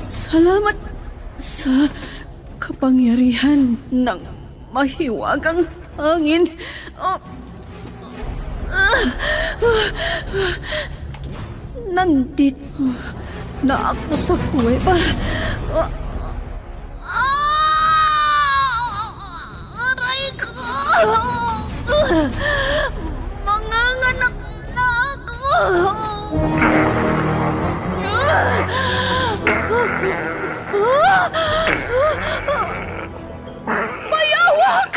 Salamat sa kapangyarihan ng mahiwagang hangin. Nandito na ako sa kuweba. Aray ko! Manganganak na ako! Bayawak!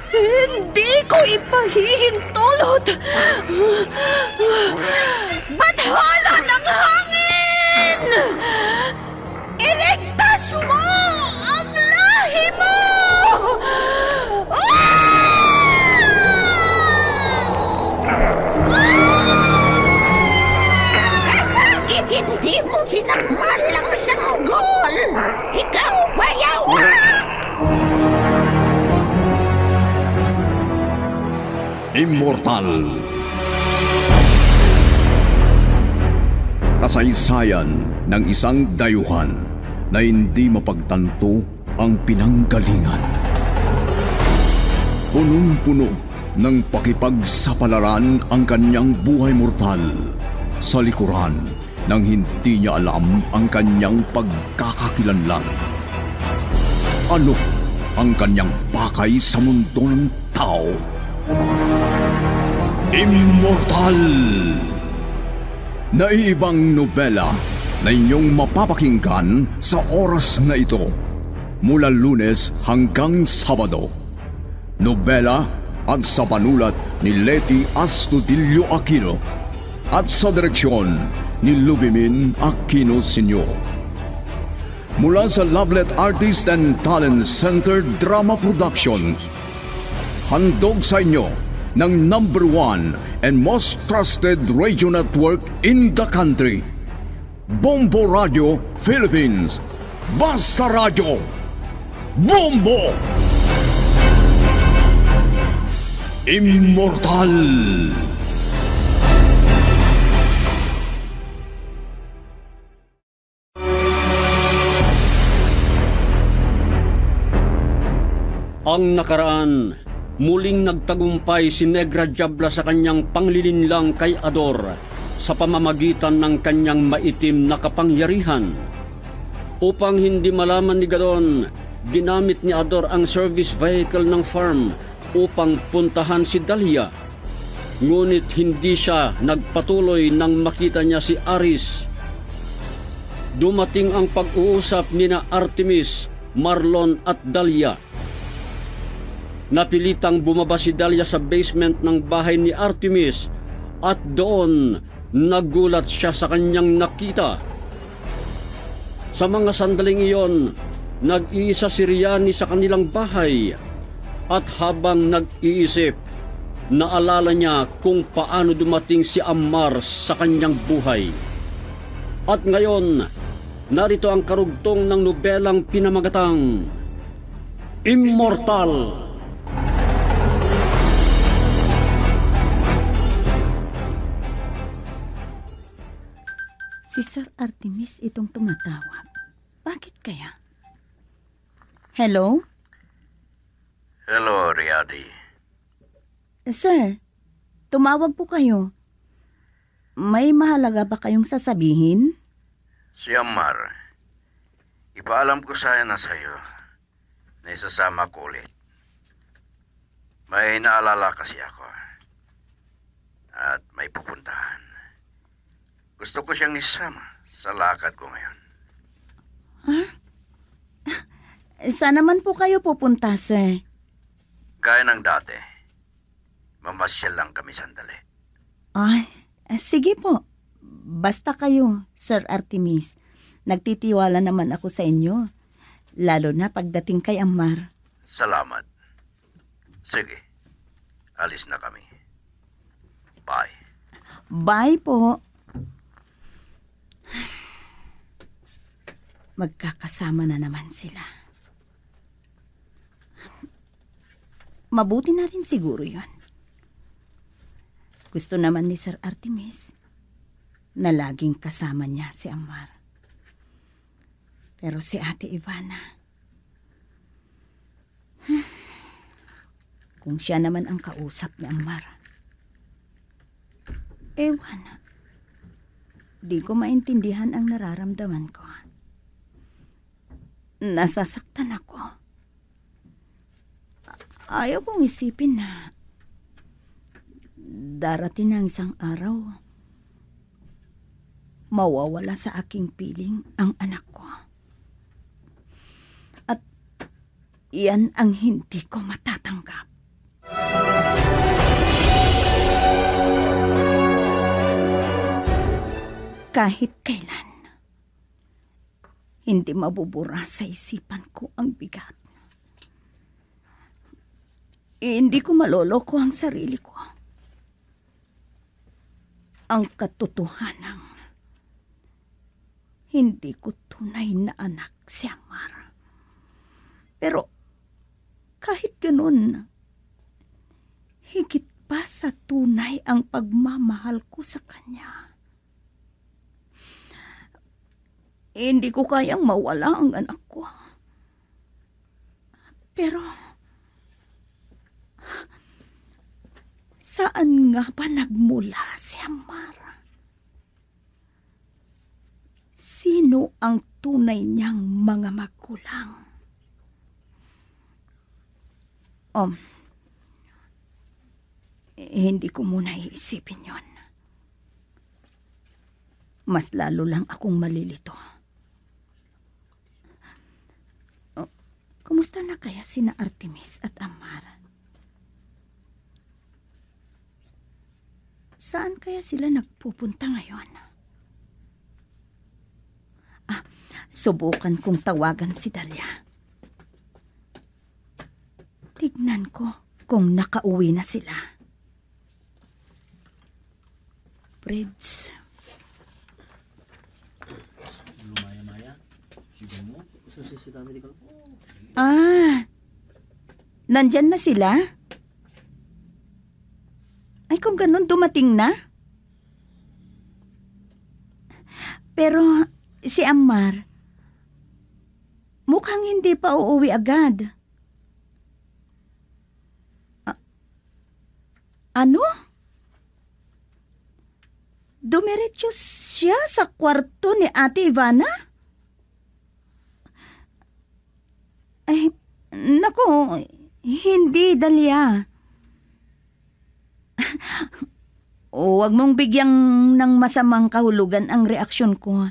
Hindi ko ipahihintulot. Bathala ng hangin! Iligtas mo ang lahi mo! Bakit hindi mo sinakmal ang sanggol? Ikaw, bayawak! Immortal. Kasaysayan ng isang dayuhan na hindi mapagtanto ang pinanggalingan. Punong-puno ng pakipagsapalaran ang kanyang buhay mortal sa likuran nang hindi niya alam ang kanyang pagkakakilanlan. Ano ang kanyang pakay sa mundo ng tao? Immortal! Naiibang nobela na inyong mapapakinggan sa oras na ito mula Lunes hanggang Sabado. Nobela at sa panulat ni Leti Astudillo Aquino at sa direksyon ni Lubimin Aquino Sr. Mula sa Lovelet Artist and Talent Center Drama Productions, handog sa inyo ng #1 and most trusted radio network in the country, Bombo Radio Philippines. Basta Radio Bombo! Immortal! Ang nakaraan, muling nagtagumpay si Negra Diabla sa kanyang panglilinlang kay Ador sa pamamagitan ng kanyang maitim na kapangyarihan. Upang hindi malaman ni Gadon, ginamit ni Ador ang service vehicle ng farm upang puntahan si Dahlia. Ngunit hindi siya nagpatuloy nang makita niya si Aris. Dumating ang pag-uusap nina Artemis, Marlon at Dahlia. Napilitang bumaba si Dahlia sa basement ng bahay ni Artemis at doon nagulat siya sa kanyang nakita. Sa mga sandaling iyon, nag-iisa si Riani sa kanilang bahay at habang nag-iisip, naalala niya kung paano dumating si Ammar sa kanyang buhay. At ngayon, narito ang karugtong ng nobelang pinamagatang Immortal. Si Sir Artemis itong tumatawag. Bakit kaya? Hello? Hello, Riadi. Sir, tumawag po kayo. May mahalaga ba kayong sasabihin? Si Ammar. Ipaalam ko sana sa'yo na isasama ko ulit. May naalala kasi ako. At may pupuntahan. Gusto ko siyang isama sa lakad ko ngayon. Ha? Saan naman po kayo pupunta, sir? Gaya ng dati, mamasyal lang kami sandali. Ay, sige po. Basta kayo, Sir Artemis. Nagtitiwala naman ako sa inyo. Lalo na pagdating kay Ammar. Salamat. Sige, Alis na kami. Bye. Bye po. Magkakasama na naman sila. Mabuti na rin siguro yon. Gusto naman ni Sir Artemis na laging kasama niya si Amar. Pero si Ate Ivana, kung siya naman ang kausap ni Amar, ewan, di ko maintindihan ang nararamdaman ko. Nasasaktan ako. Ayaw kong isipin na darating ang isang araw, mawawala sa aking piling ang anak ko. At iyan ang hindi ko matatanggap. Kahit kailan, hindi mabubura sa isipan ko ang bigat. Hindi ko maloloko ang sarili ko. Ang katotohanan, hindi ko tunay na anak si Amar. Pero kahit ganun, higit pa sa tunay ang pagmamahal ko sa kanya. Hindi ko kayang mawala ang anak ko. Pero saan nga ba nagmula si Amar? Sino ang tunay niyang mga magulang? Hindi ko muna iisipin yon. Mas lalo lang akong malilito. Kumusta na kaya sina Artemis at Amar? Saan kaya sila nagpupunta ngayon? Subukan kong tawagan si Dalia. Tignan ko kung nakauwi na sila. Fritz. Nandyan na sila? Ay, kung ganun, dumating na? Pero si Amar, mukhang hindi pa uuwi agad. Ano? Dumiretso siya sa kwarto ni Ate Ivana? Ay, naku, hindi, Dalia. Huwag mong bigyang ng masamang kahulugan ang reaksyon ko.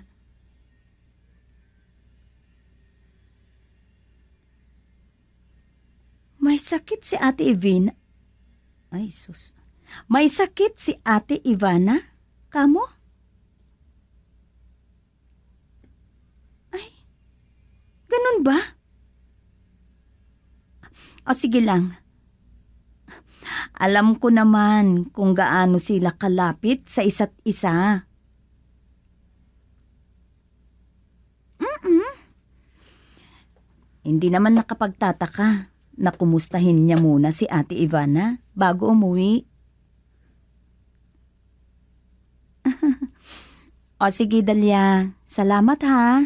May sakit si Ate Ivana. Ay, sus. May sakit si Ate Ivana? Kamo? Ay, ganun ba? O sige lang. Alam ko naman kung gaano sila kalapit sa isa't isa. Hindi naman nakapagtataka na kumustahin niya muna si Ate Ivana bago umuwi. O sige, Dalia. Salamat ha.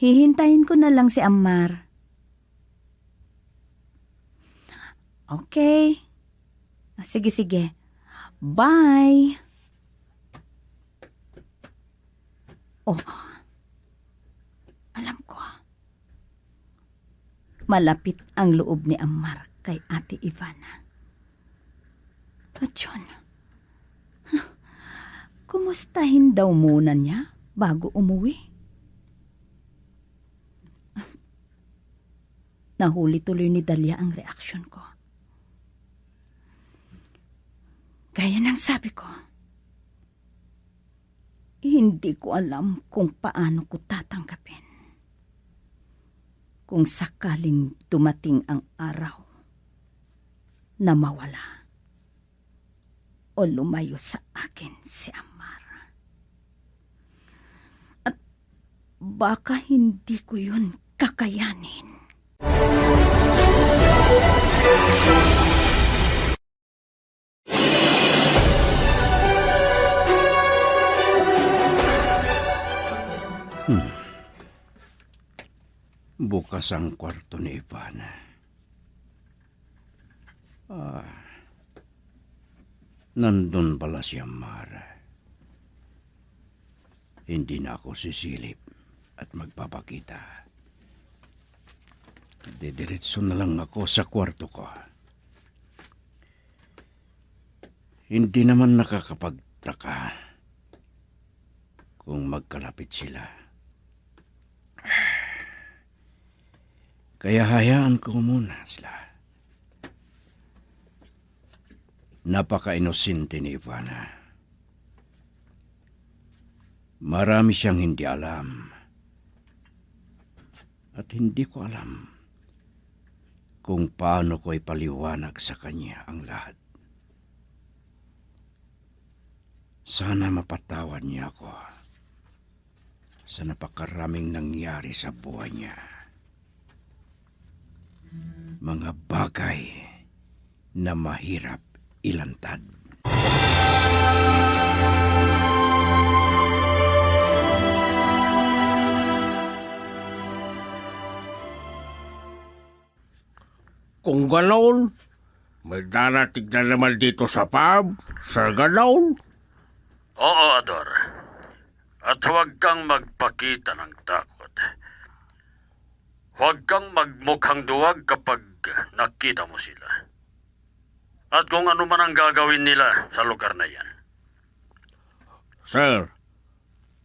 Hihintayin ko na lang si Amar. Okay. Sige. Bye. Oh, alam ko. Malapit ang loob ni Amar kay Ate Ivana. At yun, kumustahin daw muna niya bago umuwi. Nahuli tuloy ni Dalia ang reaksyon ko. Gaya ng sabi ko, hindi ko alam kung paano ko tatanggapin kung sakaling dumating ang araw na mawala o lumayo sa akin si Amar. At baka hindi ko yun kakayanin. Bukas ang kwarto ni Ivana. Nandun pala si Amar. Hindi na ako sisilip at magpapakita. Didiretso na lang ako sa kwarto ko. Hindi naman nakakapagtaka kung magkalapit sila. Kaya hayaan ko muna sila. Napaka-inosente ni Ivana. Marami siyang hindi alam. At hindi ko alam kung paano ko ipaliwanag sa kanya ang lahat. Sana mapatawad niya ako sa napakaraming nangyari sa buhay niya. Mga bagay na mahirap ilantad. Kung ganoon, may darating na naman dito sa farm, Sir Ganoon. Oo, Ador. At huwag kang magpakita ng takot. Huwag kang magmukhang duwag kapag nakita mo sila. At kung ano man ang gagawin nila sa lugar na yan. Sir,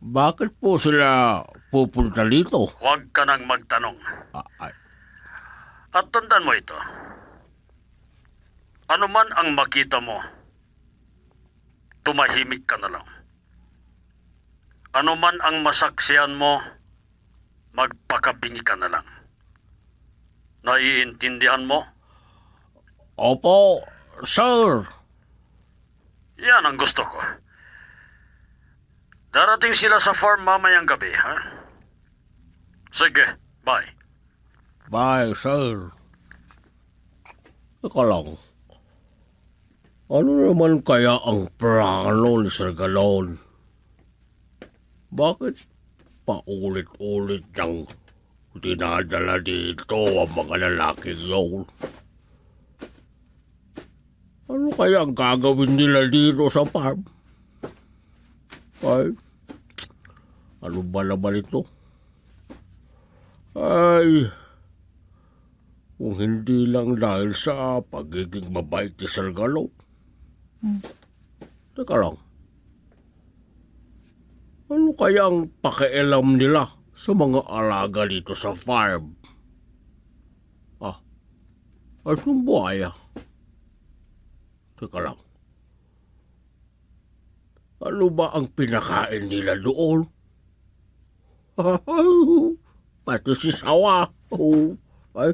bakit po sila pupunta dito? Huwag ka nang magtanong. Ay, At tandaan mo ito. Ano man ang makita mo, tumahimik ka na lang. Ano man ang masaksihan mo, magpakabingi ka na lang. Naiintindihan mo? opo, sir. Yan ang gusto ko. Darating sila sa farm mamayang gabi, ha? Sige, bye. Bye, sir. Teka lang. Ano naman kaya ang plano ni Sir Ganoon? Bakit paulit-ulit niyang dinadala dito ang mga lalaking yun? Ano kaya ang gagawin nila dito sa farm? Ay, ano ba naman ito? Ay, kung hindi lang dahil sa pagiging mabait ni Sir Ganoon. Teka lang. Ano kaya ang pakialam nila sa mga alaga dito sa farm? At yung buhaya. Teka lang. Ano ba ang pinakain nila doon? Pati si Sawa. Ay,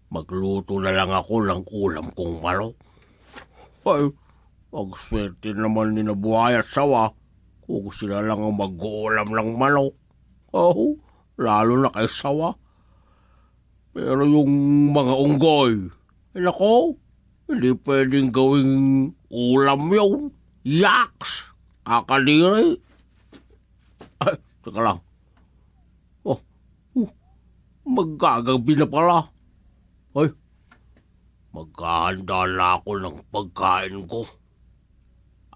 magluto na lang ako ng ulam kong manok. Ay, pagswerte naman ni Nabuhay at Sawa kung sila lang ang mag-uulam ng manok. Lalo na kay Sawa. Pero yung mga unggoy, nako, hindi pwedeng gawing ulam yun. Yaks! Kakadiri. Ay, teka lang. Magagabi na pala. Ay, maghahanda na ako ng pagkain ko.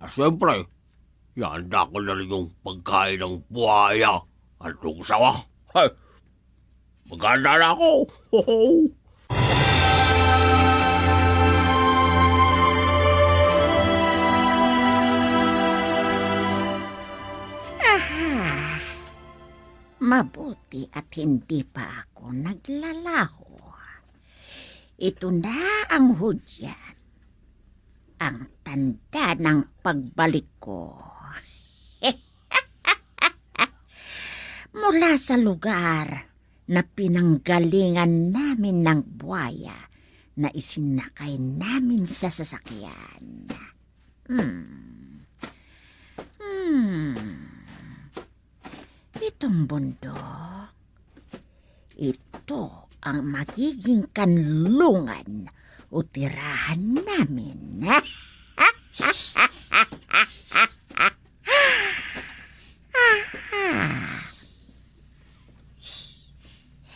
Siyempre, ihanda ko na rin yung pagkain ng buhaya at yung Sawa. Ay, maghahanda na ako. Mabuti at hindi pa ako naglalaho. Ito na ang hudyat. Ang tanda ng pagbalik ko. Mula sa lugar na pinanggalingan namin ng buhaya na isinakay namin sa sasakyan. Itong bundok, ito ang magiging kanlungan o tirahan namin.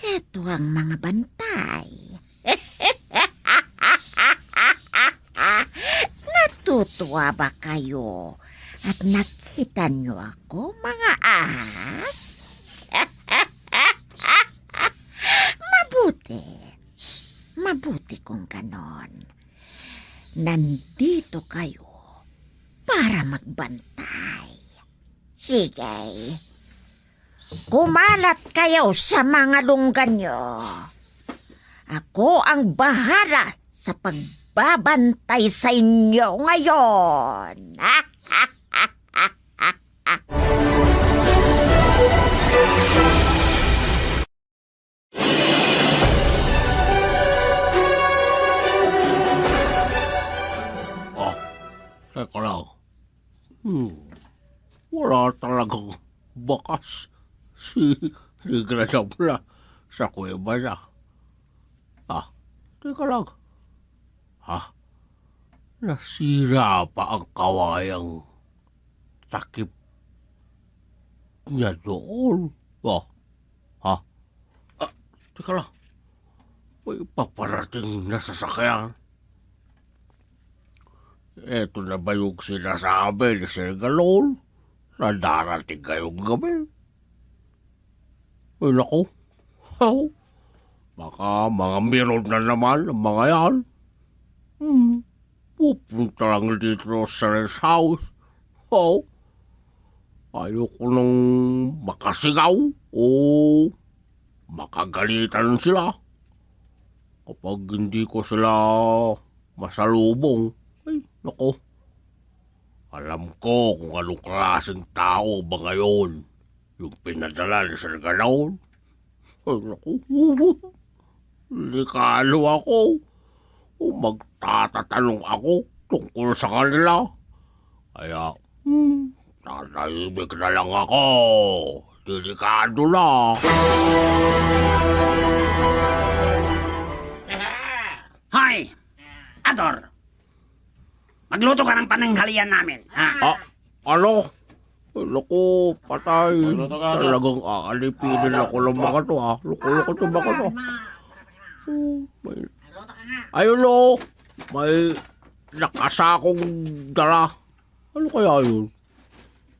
Ito ang mga bantay. Natutuwa ba kayo at nakita niyo ako, mga ahas? Mabuti kung ganon. Nandito kayo para magbantay. Sige, kumalat kayo sa mga lunggan nyo. Ako ang bahala sa pagbabantay sa inyo ngayon. Teka lang. Wala talagang bakas si Negra Jabla sa kuweba niya. Teka lang. Nasira pa ang kawayang takip niya doon. Teka lang. May paparating na sasakyan. Eto na ba yung sinasabi ni Sir Galon na darating kayong gabi? Ay, naku. Baka mga mirror na naman ang mga yan. Pupunta lang dito sa rest house. Ayoko nang makasigaw o makagalitan sila kapag hindi ko sila masalubong. Ay, naku. Alam ko kung anong klaseng tao ba ngayon yung pinadala ni Sir Galon. Ay, naku. Delikado ako. Magtatatanong ako tungkol sa kanila. Kaya, tatahimik na lang ako. Delikado na. Hoy! Ador! Magluto ka ng pananghalian namin, ha? Ano? Naku, patay. Talagang aalipinin ako ng mga to, ha? Loko-loko to baka to. Ayun o, may nakasakong dala. Ano kaya yun?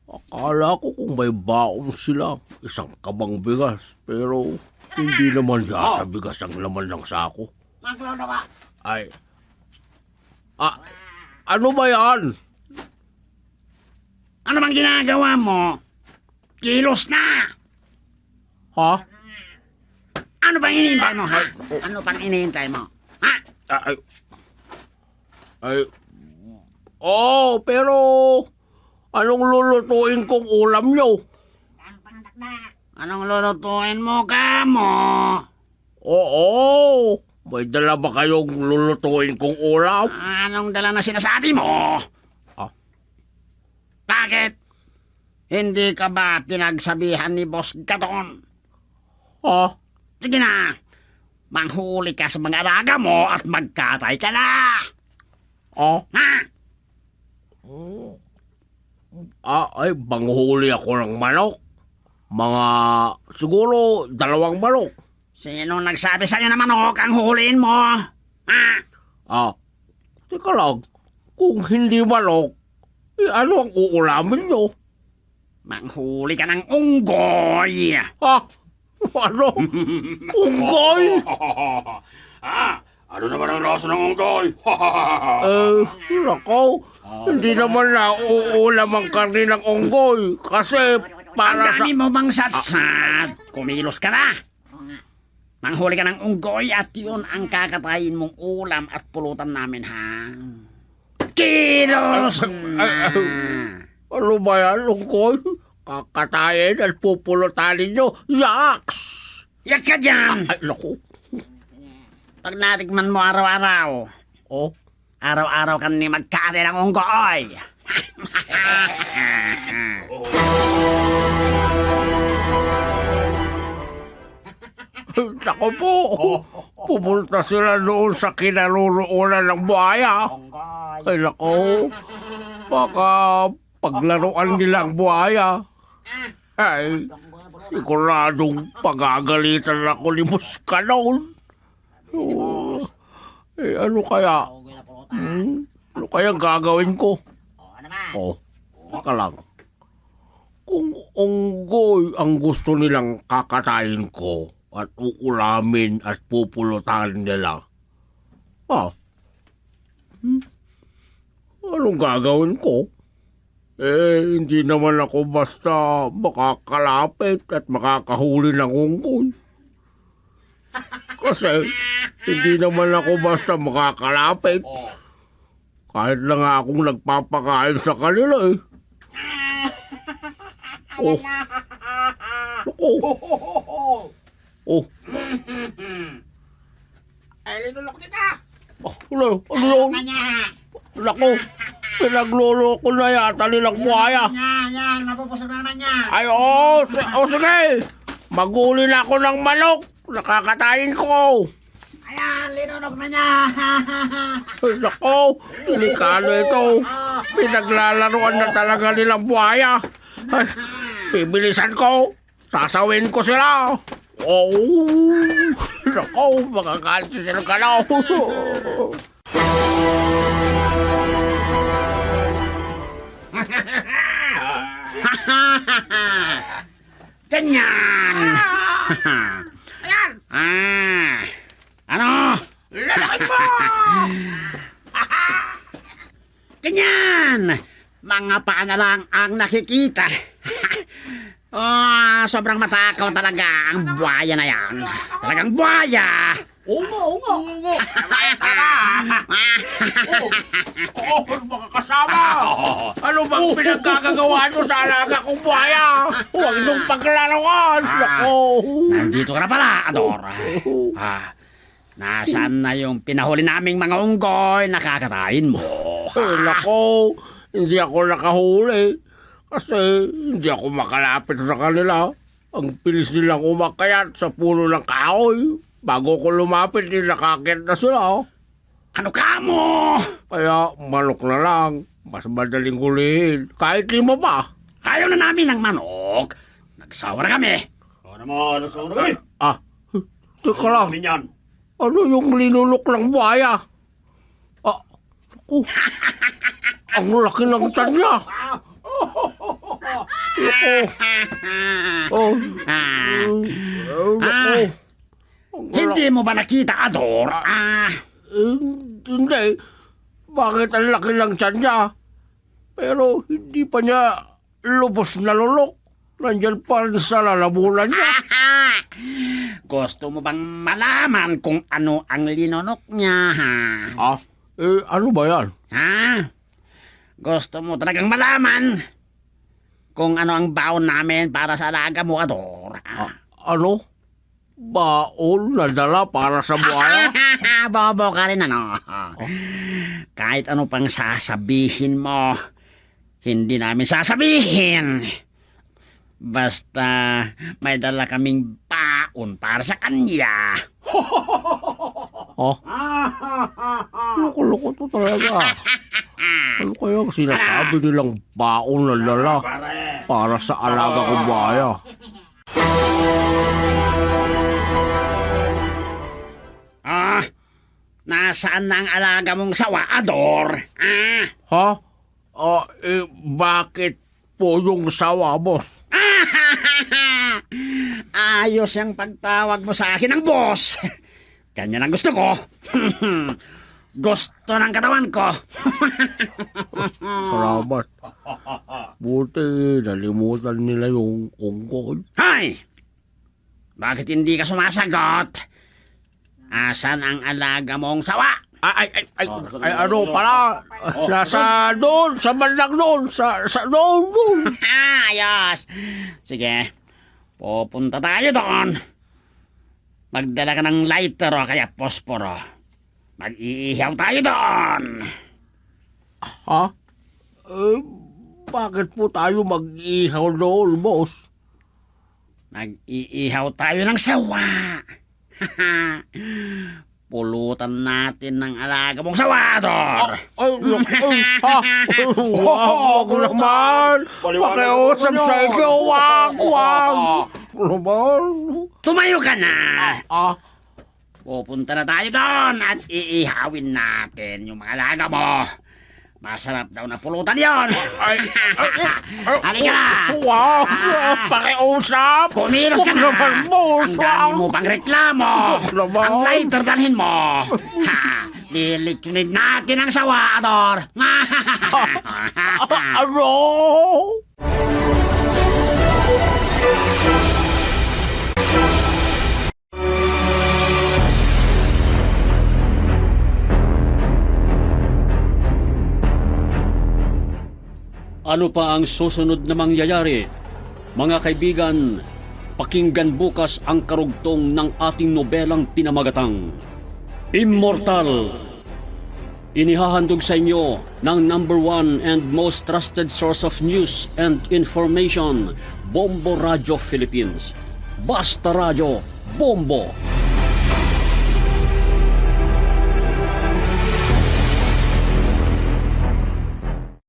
Akala ko kung may baon sila, isang kabang bigas. Pero hindi naman yata bigas ang laman ng sako. Magluto ka! Ay, ano ba yan? Ano bang ginagawa mo? Kilos na! Ha? Ano bang hinihintay mo, ha? Ano bang hinihintay mo? Ha? Pero anong lulutuin kong ulam nyo? Anong lulutuin mo ka mo? Oo, may dala ba kayong lulutuin kong ulam? Anong dala na sinasabi mo? Bakit? Hindi ka ba pinagsabihan ni Boss Gaton? Sige na, manghuli ka sa mga alaga mo at magkatay ka na! Ha? Ay, banghuli ako ng manok. Siguro 2 manok. Sino nagsabi sa'yo na manok ang huliin mo? Ha? Teka lang, kung hindi manok, ano ang uulamin nyo? Manghuli ka ng unggoy! Ano? Unggoy? Ano naman ang lasa ng unggoy? Nako, hindi naman na uulam ang karni ng unggoy kasi para Ang dami mo bang satsat? Kumilos ka na! Manghuli ka ng unggoy at yun ang kakatayin mong ulam at pulutan namin, ha? Kilos na! Ano ba yan, unggoy? Kakatayin at pupulutan ninyo. Yaks! Yak ka dyan! Ay, naku. Pag natikman mo araw-araw, Oh, araw-araw ka ni magkasi ng unggoy. Sako po. Pumunta sila doon sa kinaroroonan ng buhaya. Ay, nako. Baka paglaruan nila ang buhaya. Ay, siguradong pagagalitan ako ni Muscanon. Oh, ano kaya? Ano kaya gagawin ko? Oh, saka lang. Kung unggoy ang gusto nilang kakatayin ko at uulamin at pupulutan nila, anong gagawin ko? Hindi naman ako basta makakalapit at makakahuli ng unggoy. Kasi hindi naman ako basta makakalapit. Kahit na nga akong nagpapakain sa kanila eh. Oh. Oh. Ay, linulok kita! Ano yun? Naku, pinagluloko na yata nilang buhaya. Yan, napupusok na naman yan. Ay, sige. Maguli na ako ng manok. Nakakatayin ko. Ayan, linulok na niya. Ay, naku, delikado ito. Pinaglalaroan na talaga nilang buhaya. Ay, bibilisan ko. Sasawin ko sila. Naku, makakalit sila ka na. Ganyan! Ayan! Ano? Lalakit mo! Ganyan! Mga paa na lang ang nakikita. Sobrang matakaw talaga ang buhaya na yan. Talagang buhaya! Oo nga. Tama. Mga kasama. Ano bang pinagkagagawa nyo sa alaga kong buhaya? Huwag nung paglalawan. Nako. Nandito ka na pala, Ador. Nasaan na yung pinahuli naming mga unggoy na kakatayin mo? Nako, hindi ako nakahuli. Kasi hindi ako makalapit sa kanila. Ang pilis nilang umakayat sa puno ng kahoy. Bago ko lumapit, nakakit na sila. Ano ka mo? Kaya manok na lang. Mas madaling hulihin. Kahit 5 pa. Ayaw na namin ng manok. Nagsawa na kami. Ano naman, nasa ulo eh? Teka lang. Yan. Ano yung linulok ng buhaya? Naku. Ang laki ng tiyan niya. Naku. Hindi mo ba nakita, Ador? Hindi. Bakit ang laki ng tiyan niya? Pero hindi pa niya lubos na lulok. Nandyan pa rin sa lalamunan niya. Gusto mo bang malaman kung ano ang linunok niya, ha? Ano ba yan? Gusto mo talagang malaman kung ano ang baon namin para sa alaga mo, Ador? Ano? Baon na dala para sa buhaya? Bobo ka rin, ano? Kahit ano pang sasabihin mo, hindi namin sasabihin. Basta may dala kaming baon para sa kanya. Loko-loko to talaga. Ano kaya ang sinasabi nilang baon na dala para sa alaga kong buhaya? Nasaan na ang alaga mong sawa, Ador? Bakit po yung sawa, boss? Ayos yung pagtawag mo sa akin ng boss. Ganyan ang gusto ko. Gusto ng katawan ko. Salamat. Buti nalimutan nila yung unggoy. Hay! Bakit hindi ka sumasagot? Asan ang alaga mong sawa? Ano pala? Nasa doon, sa bandang doon, sa doon. Ayos. Sige, pupunta tayo doon. Magdala ka ng lighter o kaya posporo. Mag-iihaw tayo doon. Ha? Bakit po tayo mag-ihaw doon, boss? Mag-iihaw tayo ng sawa. Pulutan natin ng alaga mong sawa, Ador. Wag naman! Pakiusap sa inyo, wag! Naman! Tumayo ka na. Ah, Pupunta na tayo doon at iihawin natin yung mga alaga mo. Masarap daw na pulutan yon. Halika na. wag! Pakiusap! Kumilos ka Wag na. naman, boss! Ang dami mo pang reklamo. Wag naman. Ang lighter dalhin mo. Lilitsunin natin ang sawa, Ador. Ano? Ano pa ang susunod na mangyayari? Mga kaibigan, pakinggan bukas ang karugtong ng ating nobelang pinamagatang Immortal. Inihahandog sa inyo ng #1 and most trusted source of news and information, Bombo Radio Philippines. Basta Radio, Bombo!